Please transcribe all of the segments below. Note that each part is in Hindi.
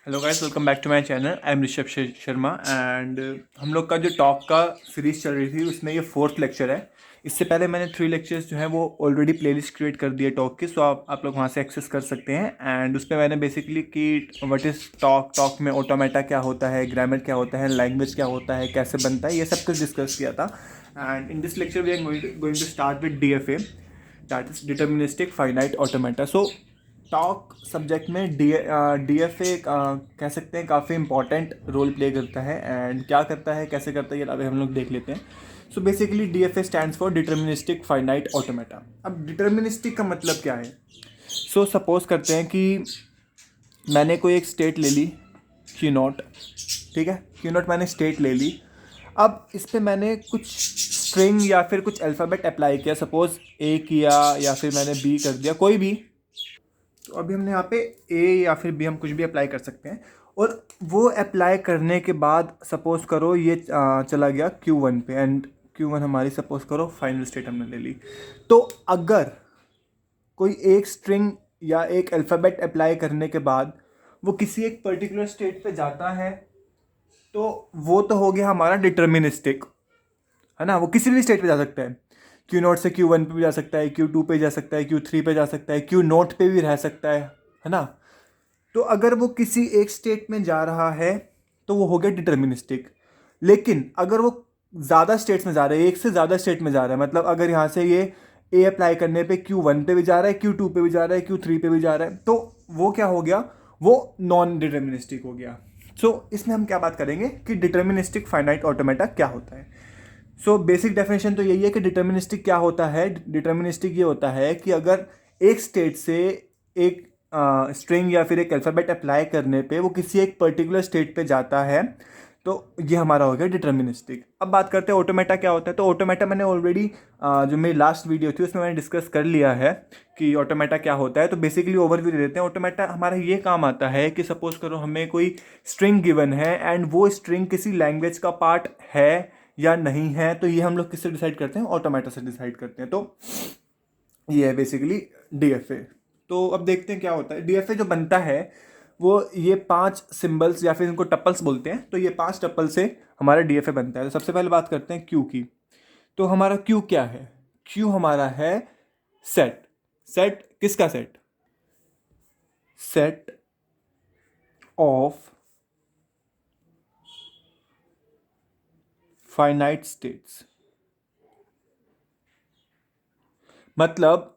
Hello guys, welcome back to my channel. I am Rishabh Sharma and हम लोग का जो टॉक का सीरीज़ चल रही थी उसमें ये फोर्थ लेक्चर है। इससे पहले मैंने 3 लेक्चर्स जो हैं वो ऑलरेडी प्लेलिस्ट क्रिएट कर दी है टॉक की, सो आप लोग वहाँ से एक्सेस कर सकते हैं। एंड उस पर मैंने बेसिकली कि व्हाट इज़ टॉक, टॉक में ऑटोमेटा क्या होता है, ग्रामर क्या होता है, लैंग्वेज क्या होता है, कैसे बनता है, ये सब कुछ डिस्कस किया था। And in this lecture we are going to start with DFA, that is deterministic finite automata. So talk subject में DFA कह सकते हैं काफ़ी इंपॉर्टेंट रोल प्ले करता है। एंड क्या करता है, कैसे करता है, ये अभी हम लोग देख लेते हैं। So basically DFA stands for deterministic finite automata. अब डिटर्मिनिस्टिक का मतलब क्या है? सो सपोज करते हैं कि मैंने कोई एक स्टेट ले ली, क्यू नॉट। ठीक है, क्यू नॉट मैंने स्टेट ले ली। अब इस पे मैंने कुछ स्ट्रिंग या फिर कुछ अल्फ़ाबेट अप्लाई किया, सपोज ए किया या फिर मैंने बी कर दिया, कोई भी। तो अभी हमने यहाँ पे ए या फिर बी, हम कुछ भी अप्लाई कर सकते हैं। और वो अप्लाई करने के बाद सपोज करो ये चला गया Q1 पे, एंड Q1 हमारी सपोज करो फाइनल स्टेट हमने ले ली। तो अगर कोई एक स्ट्रिंग या एक अल्फ़ाबेट अप्लाई करने के बाद वो किसी एक पर्टिकुलर स्टेट पे जाता है, तो वो तो हो गया हमारा डिटर्मिनिस्टिक, है ना। वो किसी भी स्टेट पे जा सकता है, Q0 से Q1 पे भी जा सकता है, Q2 पे जा सकता है, Q3 पे जा सकता है, Q0 पे भी रह सकता है ना। तो अगर वो किसी एक स्टेट में जा रहा है तो वो हो गया डिटर्मिनिस्टिक। लेकिन अगर वो ज़्यादा स्टेट्स में जा रहा है, एक से ज़्यादा स्टेट में जा रहा है, मतलब अगर यहाँ से ये ए अप्लाई करने पे Q1 पे भी जा रहा है, Q2 पे भी जा रहा है, Q3 पे भी जा रहा है, तो वो क्या हो गया? वो नॉन डिटर्मिनिस्टिक हो गया। सो इसमें हम क्या बात करेंगे कि डिटर्मिनिस्टिक फाइनाइट ऑटोमेटा क्या होता है। सो बेसिक डेफिनेशन तो यही है कि डिटर्मिनिस्टिक क्या होता है। डिटर्मिनिस्टिक ये होता है कि अगर एक स्टेट से एक स्ट्रिंग या फिर एक अल्फ़ाबेट अप्लाई करने पे वो किसी एक पर्टिकुलर स्टेट पे जाता है, तो ये हमारा हो गया डिटर्मिनिस्टिक। अब बात करते हैं ऑटोमेटा क्या होता है। तो ऑटोमेटा मैंने ऑलरेडी जो मेरी लास्ट वीडियो थी उसमें मैंने डिस्कस कर लिया है कि ऑटोमेटा क्या होता है। तो बेसिकली ओवरव्यू दे देते हैं। ऑटोमेटा हमारा ये काम आता है कि सपोज करो हमें कोई स्ट्रिंग गिवन है एंड वो स्ट्रिंग किसी लैंग्वेज का पार्ट है या नहीं है, तो ये हम लोग किससे डिसाइड करते हैं? ऑटोमेटा से डिसाइड करते हैं। तो ये है बेसिकली DFA। तो अब देखते हैं क्या होता है। DFA जो बनता है वो ये 5 सिंबल्स या फिर इनको टपल्स बोलते हैं, तो ये 5 टपल से हमारा DFA बनता है। तो सबसे पहले बात करते हैं क्यू की। तो हमारा क्यू क्या है? क्यू हमारा है सेट। सेट किसका set? Set of finite states. मतलब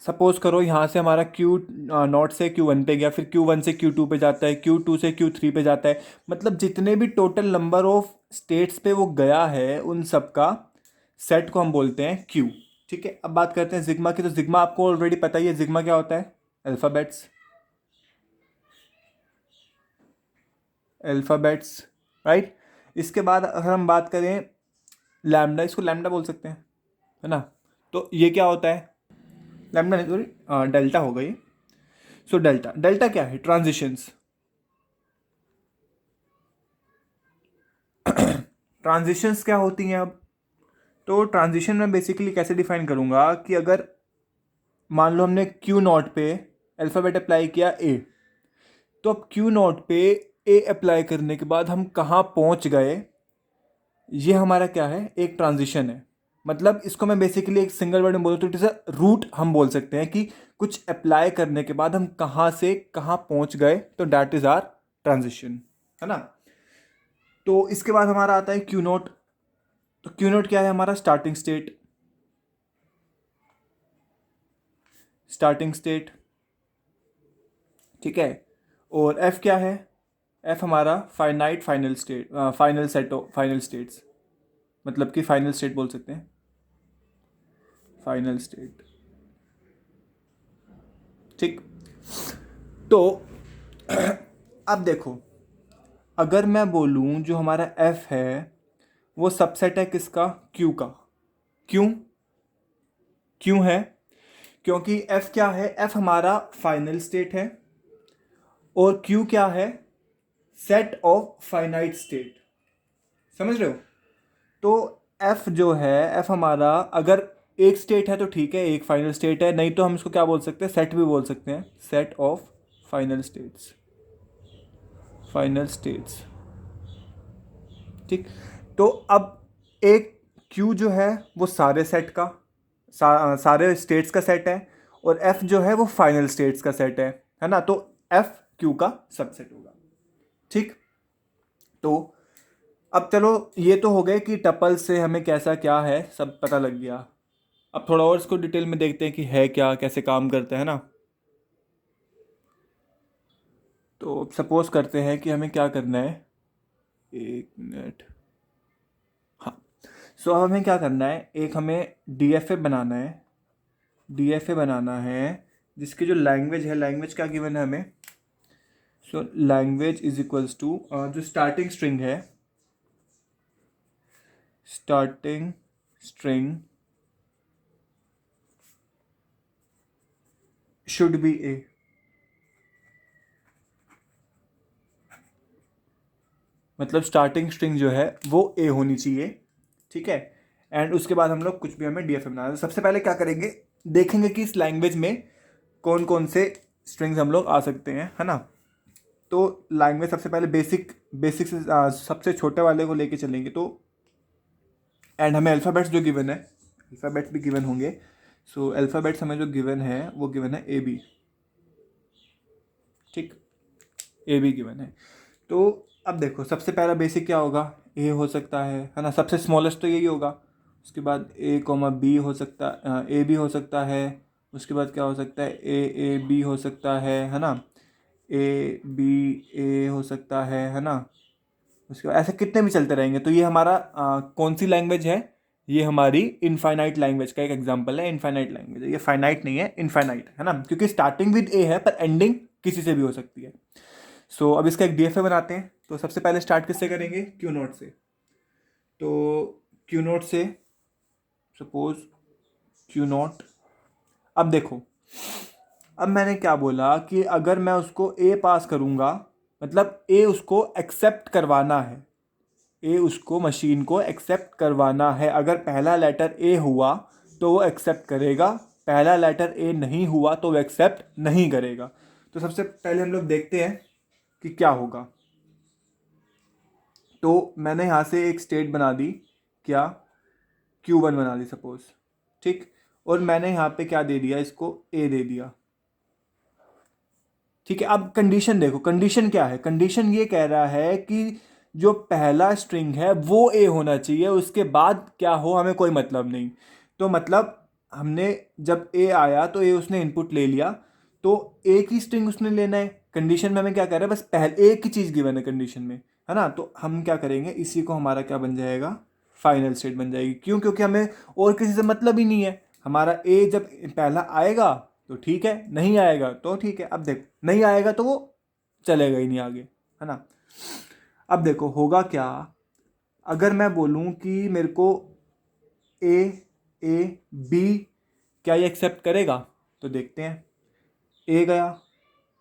सपोज करो यहाँ से हमारा Q0 से Q1 पे गया, फिर Q1 से Q2 पे जाता है, Q2 से Q3 पे जाता है। मतलब जितने भी टोटल नंबर ऑफ स्टेट्स पे वो गया है उन सब का सेट को हम बोलते हैं Q। ठीक है, अब बात करते हैं जिग्मा की। तो जिग्मा आपको ऑलरेडी पता ही है, जिग्मा क्या होता है? अल्फ़ाबेट्स। Alphabets, right. इसके बाद अगर हम बात करें लैम्डा, इसको लैम्डा बोल सकते हैं, है ना। तो ये क्या होता है? लैम्डा नहीं, सॉरी, डेल्टा हो गई। सो डेल्टा, डेल्टा क्या है? ट्रांजिशंस। ट्रांजिशंस क्या होती हैं अब? तो ट्रांजिशन में बेसिकली कैसे डिफाइन करूंगा कि अगर मान लो हमने Q0 पे अल्फ़ाबेट अप्लाई किया ए, तो अब Q0 पे ए अप्लाई करने के बाद हम कहाँ पहुंच गए, ये हमारा क्या है? एक ट्रांजिशन है। मतलब इसको मैं बेसिकली एक सिंगल वर्ड में बोलूँ तो इट इज़ अ रूट। हम बोल सकते हैं कि कुछ अप्लाई करने के बाद हम कहाँ से कहाँ पहुंच गए, तो डैट इज़ आर ट्रांजिशन, है ना। तो इसके बाद हमारा आता है Q0। तो Q0 क्या है? हमारा स्टार्टिंग स्टेट। स्टार्टिंग स्टेट, ठीक है। और F क्या है? F हमारा finite final state, final set of final states. मतलब कि फाइनल स्टेट बोल सकते हैं, फाइनल स्टेट। ठीक। तो अब देखो, अगर मैं बोलूं जो हमारा F है वो सबसेट है किसका? Q का। क्यों? क्यों है? क्योंकि F क्या है? F हमारा फाइनल स्टेट है और Q क्या है? Set of finite state. समझ रहे हो? तो F जो है, F हमारा अगर एक स्टेट है तो ठीक है, एक फाइनल स्टेट है, नहीं तो हम इसको क्या बोल सकते हैं? सेट भी बोल सकते हैं, set of final states. Final states. ठीक, तो अब एक क्यू जो है वो सारे सेट का सारे स्टेट्स का सेट है, और एफ जो है वो फाइनल स्टेट्स का सेट है ना, तो एफ क्यू का सबसेट होगा। ठीक, तो अब चलो ये तो हो गए कि टपल से हमें कैसा क्या है सब पता लग गया। अब थोड़ा और इसको डिटेल में देखते हैं कि है क्या, कैसे काम करता है ना। तो सपोज करते हैं कि हमें क्या करना है, एक मिनट। हाँ, सो अब हमें क्या करना है, एक हमें डीएफए बनाना है। डीएफए बनाना है जिसकी जो लैंग्वेज है, लैंग्वेज क्या गिवन है हमें। So language is equals to जो स्टार्टिंग स्ट्रिंग है, starting string should be A. मतलब स्टार्टिंग स्ट्रिंग जो है वो ए होनी चाहिए। ठीक है, एंड उसके बाद हम लोग कुछ भी हमें डीएफए बनाना है। सबसे पहले क्या करेंगे, देखेंगे कि इस लैंग्वेज में कौन कौन से स्ट्रिंग्स हम लोग आ सकते हैं, है ना। तो लैंग्वेज सबसे पहले बेसिक बेसिक से सबसे छोटे वाले को लेके चलेंगे। तो एंड हमें अल्फ़ाबेट्स जो गिवन है, अल्फ़ाबेट्स भी गिवन होंगे। सो अल्फ़ाबेट्स हमें जो गिवन है वो गिवन है ए बी। ठीक, ए बी गिवन है। तो अब देखो सबसे पहला बेसिक क्या होगा, ए हो सकता है ना, सबसे स्मॉलेस्ट तो यही होगा। उसके बाद ए कॉमा बी हो सकता, ए बी हो सकता है। उसके बाद क्या हो सकता है, ए बी हो सकता है ना। ए बी ए हो सकता है ना। उसके बाद ऐसे कितने भी चलते रहेंगे। तो ये हमारा कौन सी लैंग्वेज है, ये हमारी इनफाइनाइट लैंग्वेज का एक एग्जांपल है। इनफाइनाइट लैंग्वेज है, ये फाइनाइट नहीं है, इनफाइनाइट है ना, क्योंकि स्टार्टिंग विद ए है पर एंडिंग किसी से भी हो सकती है। सो अब इसका एक डीएफए बनाते हैं। तो सबसे पहले स्टार्ट किससे करेंगे, क्यू नोट से। तो क्यू नोट से सपोज क्यू नोट। अब देखो, अब मैंने क्या बोला कि अगर मैं उसको ए पास करूंगा, मतलब ए उसको एक्सेप्ट करवाना है, ए उसको मशीन को एक्सेप्ट करवाना है। अगर पहला लेटर ए हुआ तो वो एक्सेप्ट करेगा, पहला लेटर ए नहीं हुआ तो वो एक्सेप्ट नहीं करेगा। तो सबसे पहले हम लोग देखते हैं कि क्या होगा। तो मैंने यहाँ से एक स्टेट बना दी, क्या, Q1 बना दी सपोज। ठीक, और मैंने यहाँ पे क्या दे दिया, इसको ए दे दिया। ठीक है, अब कंडीशन देखो, कंडीशन क्या है, कंडीशन ये कह रहा है कि जो पहला स्ट्रिंग है वो ए होना चाहिए, उसके बाद क्या हो हमें कोई मतलब नहीं। तो मतलब हमने जब ए आया तो ए उसने इनपुट ले लिया, तो एक ही स्ट्रिंग उसने लेना है। कंडीशन में हमें क्या कर रहा है, बस पहले एक ही चीज़ गिवन है कंडीशन में, है ना। तो हम क्या करेंगे, इसी को हमारा क्या बन जाएगा, फाइनल स्टेट बन जाएगी। क्यों, क्योंकि हमें और किसी से मतलब ही नहीं है। हमारा ए जब पहला आएगा तो ठीक है, नहीं आएगा तो ठीक है। अब देख, नहीं आएगा तो वो चलेगा ही नहीं आगे, है ना। अब देखो होगा क्या, अगर मैं बोलूं कि मेरे को ए ए बी, क्या ये एक्सेप्ट करेगा। तो देखते हैं, ए गया,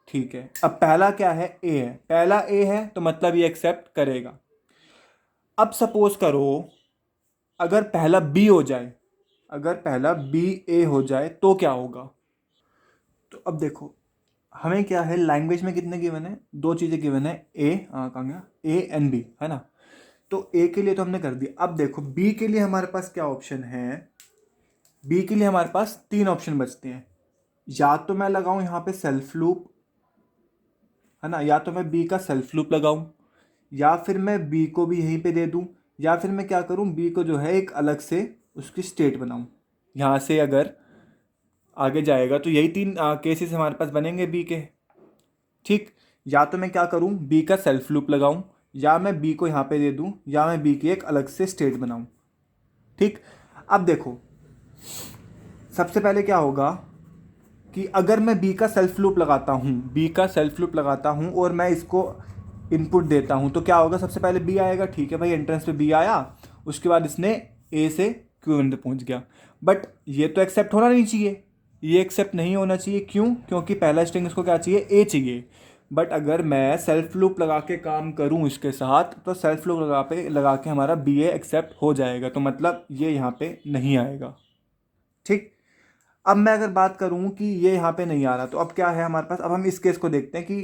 ठीक है। अब पहला क्या है, ए है, पहला ए है तो मतलब ये एक्सेप्ट करेगा। अब सपोज करो अगर पहला बी हो जाए, अगर पहला बी ए हो जाए तो क्या होगा। तो अब देखो, हमें क्या है, लैंग्वेज में कितने गिवन है, दो चीज़ें गिवन है, ए कहाँ गया, ए एंड बी, है ना। तो ए के लिए तो हमने कर दिया। अब देखो बी के लिए हमारे पास क्या ऑप्शन है, बी के लिए हमारे पास तीन ऑप्शन बचते हैं। या तो मैं लगाऊं यहाँ पे सेल्फ लूप, है ना, या तो मैं बी का सेल्फ लूप लगाऊं, या फिर मैं बी को भी यहीं पे दे दूं, या फिर मैं क्या करूं, बी को जो है एक अलग से उसकी स्टेट बनाऊं। यहाँ से अगर आगे जाएगा तो यही तीन केसेस हमारे पास बनेंगे बी के। ठीक, या तो मैं क्या करूं, बी का सेल्फ लूप लगाऊं, या मैं बी को यहाँ पे दे दूं, या मैं बी की एक अलग से स्टेट बनाऊं। ठीक, अब देखो सबसे पहले क्या होगा कि अगर मैं बी का सेल्फ लूप लगाता हूँ, बी का सेल्फ लूप लगाता हूँ और मैं इसको इनपुट देता हूँ, तो क्या होगा, सबसे पहले बी आएगा, ठीक है भाई, एंट्रेंस पे बी आया। उसके बाद इसने ए से Q1 पे पहुँच गया। बट ये तो एक्सेप्ट होना नहीं चाहिए, ये एक्सेप्ट नहीं होना चाहिए। क्यों, क्योंकि पहला स्ट्रिंग इसको क्या चाहिए, ए चाहिए। बट अगर मैं सेल्फ लूप लगा के काम करूँ इसके साथ, तो सेल्फ लूप लगा के हमारा बी ए एक्सेप्ट हो जाएगा, तो मतलब ये यहाँ पे नहीं आएगा। ठीक, अब मैं अगर बात करूं कि ये यहाँ पे नहीं आ रहा, तो अब क्या है हमारे पास, अब हम इस केस को देखते हैं कि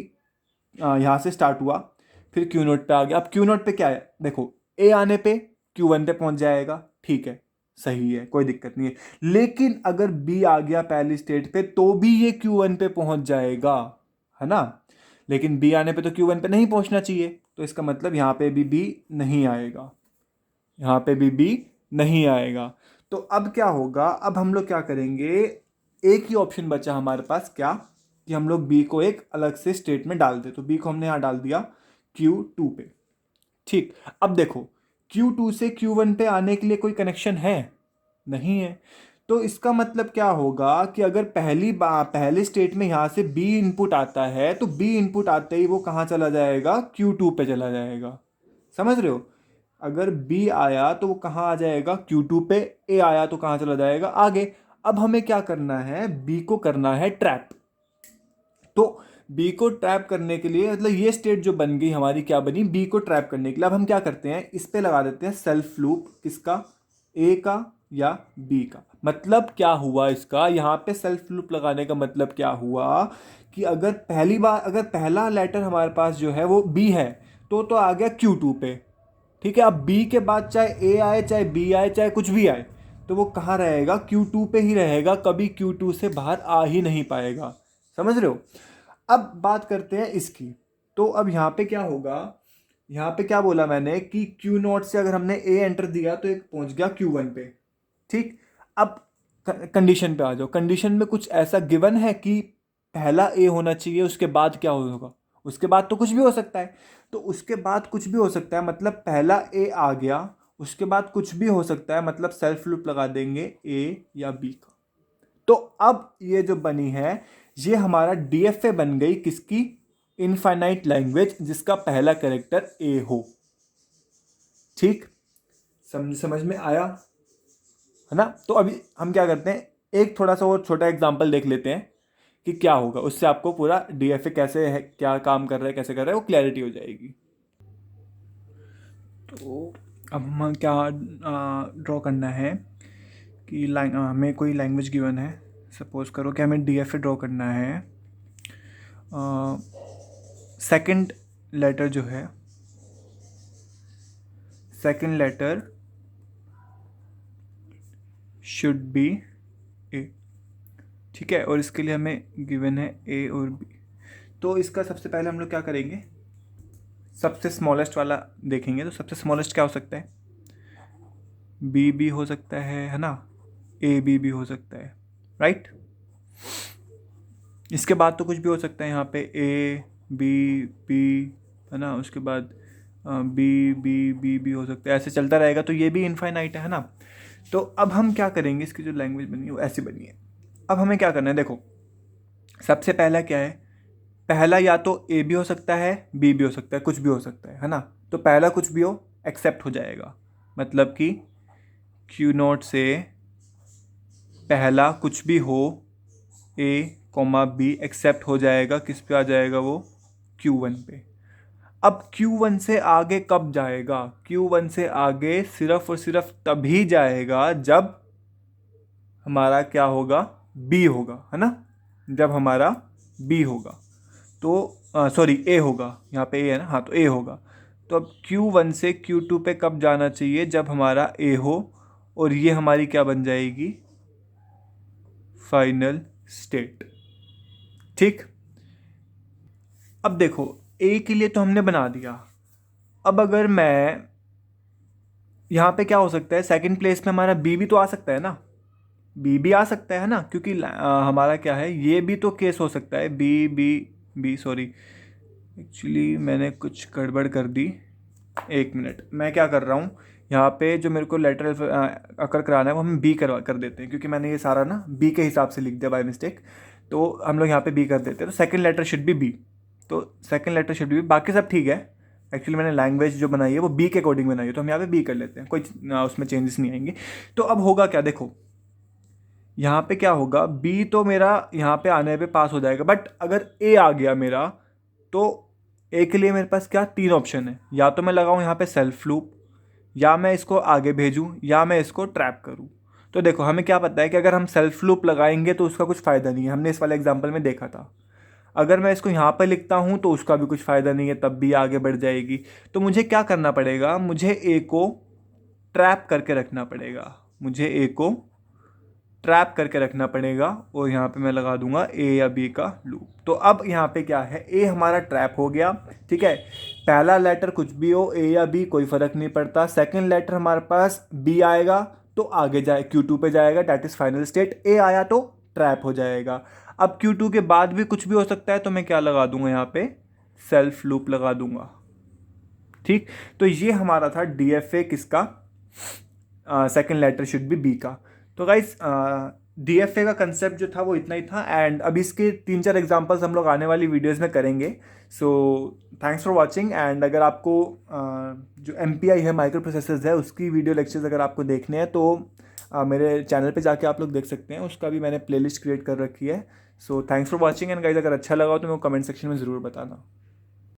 यहाँ से स्टार्ट हुआ, फिर क्यू नोट पे आ गया। अब क्यू नोट पे क्या है, देखो ए आने पे क्यू वन पे पहुंच जाएगा, ठीक है, सही है, कोई दिक्कत नहीं है। लेकिन अगर बी आ गया पहली स्टेट पे तो भी ये क्यू वन पे पहुंच जाएगा, है ना। लेकिन बी आने पे तो क्यू वन पे नहीं पहुंचना चाहिए, तो इसका मतलब यहाँ पे भी बी नहीं आएगा, यहाँ पे भी बी नहीं आएगा। तो अब क्या होगा, अब हम लोग क्या करेंगे, एक ही ऑप्शन बचा हमारे पास, क्या कि हम लोग बी को एक अलग से स्टेट में डाल दे। तो बी को हमने यहाँ डाल दिया Q2 पे, ठीक। अब देखो Q2 से Q1 पे आने के लिए कोई कनेक्शन है नहीं है, तो इसका मतलब क्या होगा कि अगर पहले स्टेट में यहाँ से B इनपुट आता है तो B इनपुट आते ही वो कहाँ चला जाएगा, Q2 पे चला जाएगा, समझ रहे हो। अगर B आया तो वो कहाँ आ जाएगा, Q2 पे। A आया तो कहाँ चला जाएगा, आगे। अब हमें क्या करना है, B को करना है ट्रैप। तो बी को ट्रैप करने के लिए, मतलब ये स्टेट जो बन गई हमारी, क्या बनी, बी को ट्रैप करने के लिए। अब हम क्या करते हैं, इस पे लगा देते हैं सेल्फ लूप, किसका, ए का या बी का। मतलब क्या हुआ इसका, यहाँ पे सेल्फ लूप लगाने का मतलब क्या हुआ कि अगर पहली बार, अगर पहला लेटर हमारे पास जो है वो बी है तो आ गया Q2 पे, ठीक है। अब बी के बाद चाहे ए आए चाहे बी आए चाहे कुछ भी आए, तो वो कहाँ रहेगा, Q2 पे ही रहेगा, कभी Q2 से बाहर आ ही नहीं पाएगा, समझ रहे हो। अब बात करते हैं इसकी। तो अब यहाँ पे क्या होगा, यहाँ पे क्या बोला मैंने कि Q नोट से अगर हमने A एंटर दिया तो एक पहुंच गया Q1 पे, ठीक। अब कंडीशन पे आ जाओ। कंडीशन में कुछ ऐसा गिवन है कि पहला A होना चाहिए, उसके बाद क्या होगा, उसके बाद तो कुछ भी हो सकता है। तो उसके बाद कुछ भी हो सकता है, मतलब पहला A आ गया, उसके बाद कुछ भी हो सकता है, मतलब सेल्फ लूप लगा देंगे A या B का। तो अब ये जो बनी है, ये हमारा डीएफए बन गई, किसकी, इनफाइनाइट लैंग्वेज, जिसका पहला कैरेक्टर ए हो, ठीक। समझ में आया, है ना। तो अभी हम क्या करते हैं, एक थोड़ा सा और छोटा एग्जांपल देख लेते हैं कि क्या होगा, उससे आपको पूरा डीएफए कैसे है, क्या काम कर रहा है, कैसे कर रहा है, वो क्लैरिटी हो जाएगी। तो अब हम क्या ड्रॉ करना है कि हमें कोई लैंग्वेज गिवन है। सपोज करो कि हमें डीएफए ड्रॉ करना है, सेकंड लेटर जो है, सेकंड लेटर शुड बी ए, ठीक है। और इसके लिए हमें गिवन है ए और बी। तो इसका सबसे पहले हम लोग क्या करेंगे, सबसे स्मॉलेस्ट वाला देखेंगे। तो सबसे स्मॉलेस्ट क्या हो सकता है, बी भी हो सकता है ना, ए बी भी हो सकता है, राइट। इसके बाद तो कुछ भी हो सकता है, यहाँ पे ए बी बी, है ना। उसके बाद बी बी बी भी हो सकता है, ऐसे चलता रहेगा। तो ये भी इनफाइनाइट है ना। तो अब हम क्या करेंगे, इसकी जो लैंग्वेज बनी है वो ऐसी बनी है। अब हमें क्या करना है, देखो सबसे पहला क्या है, पहला या तो ए भी हो सकता है, बी भी हो सकता है, कुछ भी हो सकता है ना। तो पहला कुछ भी हो एक्सेप्ट हो जाएगा, मतलब कि क्यू नोट से पहला कुछ भी हो, ए कॉमा बी एक्सेप्ट हो जाएगा, किस पे आ जाएगा वो, Q1 पे। अब Q1 से आगे कब जाएगा, Q1 से आगे सिर्फ और सिर्फ तभी जाएगा जब हमारा क्या होगा, B होगा, है ना। जब हमारा B होगा तो सॉरी A होगा, यहाँ पे A है ना, हाँ तो A होगा। तो अब Q1 से Q2 पे कब जाना चाहिए, जब हमारा A हो, और ये हमारी क्या बन जाएगी, फाइनल स्टेट, ठीक। अब देखो ए के लिए तो हमने बना दिया। अब अगर मैं यहाँ पे क्या हो सकता है, सेकंड प्लेस में हमारा बी भी तो आ सकता है ना, बी भी आ सकता है ना, क्योंकि हमारा क्या है, ये भी तो केस हो सकता है, B B B, sorry actually मैंने कुछ गड़बड़ कर दी। एक मिनट, मैं क्या कर रहा हूँ, यहाँ पे जो मेरे को लेटर अकर कराना है वो हम बी कर देते हैं, क्योंकि मैंने ये सारा ना बी के हिसाब से लिख दिया बाय मिस्टेक। तो हम लोग यहाँ पे बी कर देते हैं, तो second letter should be B. तो सेकंड लेटर शुड बी, बाकी सब ठीक है। एक्चुअली मैंने लैंग्वेज जो बनाई है वो बी के अकॉर्डिंग बनाई है, तो हम यहाँ पे बी कर लेते हैं, कोई उसमें चेंजेस नहीं आएंगे। तो अब होगा क्या, देखो यहाँ पे क्या होगा, बी तो मेरा यहाँ पे आने पे पास हो जाएगा, बट अगर ए आ गया मेरा, तो ए के लिए मेरे पास क्या, तीन ऑप्शन है, या तो मैं लगाऊँ यहाँ पे सेल्फ लूप, या मैं इसको आगे भेजूँ, या मैं इसको ट्रैप करूँ। तो देखो हमें क्या पता है कि अगर हम सेल्फ लूप लगाएंगे तो उसका कुछ फ़ायदा नहीं है, हमने इस वाले एग्जाम्पल में देखा था। अगर मैं इसको यहाँ पर लिखता हूँ तो उसका भी कुछ फ़ायदा नहीं है, तब भी आगे बढ़ जाएगी। तो मुझे क्या करना पड़ेगा, मुझे ए को ट्रैप करके रखना पड़ेगा, मुझे ए को ट्रैप करके रखना पड़ेगा, और यहाँ पे मैं लगा दूंगा ए या बी का लूप। तो अब यहाँ पे क्या है, ए हमारा ट्रैप हो गया, ठीक है। पहला लेटर कुछ भी हो, ए या बी कोई फ़र्क नहीं पड़ता। सेकंड लेटर हमारे पास बी आएगा तो आगे जाए Q2 पे जाएगा, डैट इज़ फाइनल स्टेट। ए आया तो ट्रैप हो जाएगा। अब Q2 के बाद भी कुछ भी हो सकता है, तो मैं क्या लगा दूंगा यहाँ पे, सेल्फ लूप लगा दूंगा, ठीक। तो ये हमारा था DFA किसका, second letter should be B का। तो गाइस DFA का कंसेप्ट जो था वो इतना ही था, एंड अब इसके 3-4 एग्जांपल्स हम लोग आने वाली वीडियोस में करेंगे। So thanks for watching. And अगर आपको जो MPI है, माइक्रो प्रोसेसर्स है, उसकी वीडियो लेक्चर्स अगर आपको देखने हैं तो मेरे चैनल पे जाके आप लोग देख सकते हैं, उसका भी मैंने प्लेलिस्ट क्रिएट कर रखी है। So thanks for watching, and guys अगर अच्छा लगा हो तो मेरे को कमेंट सेक्शन में ज़रूर बताना।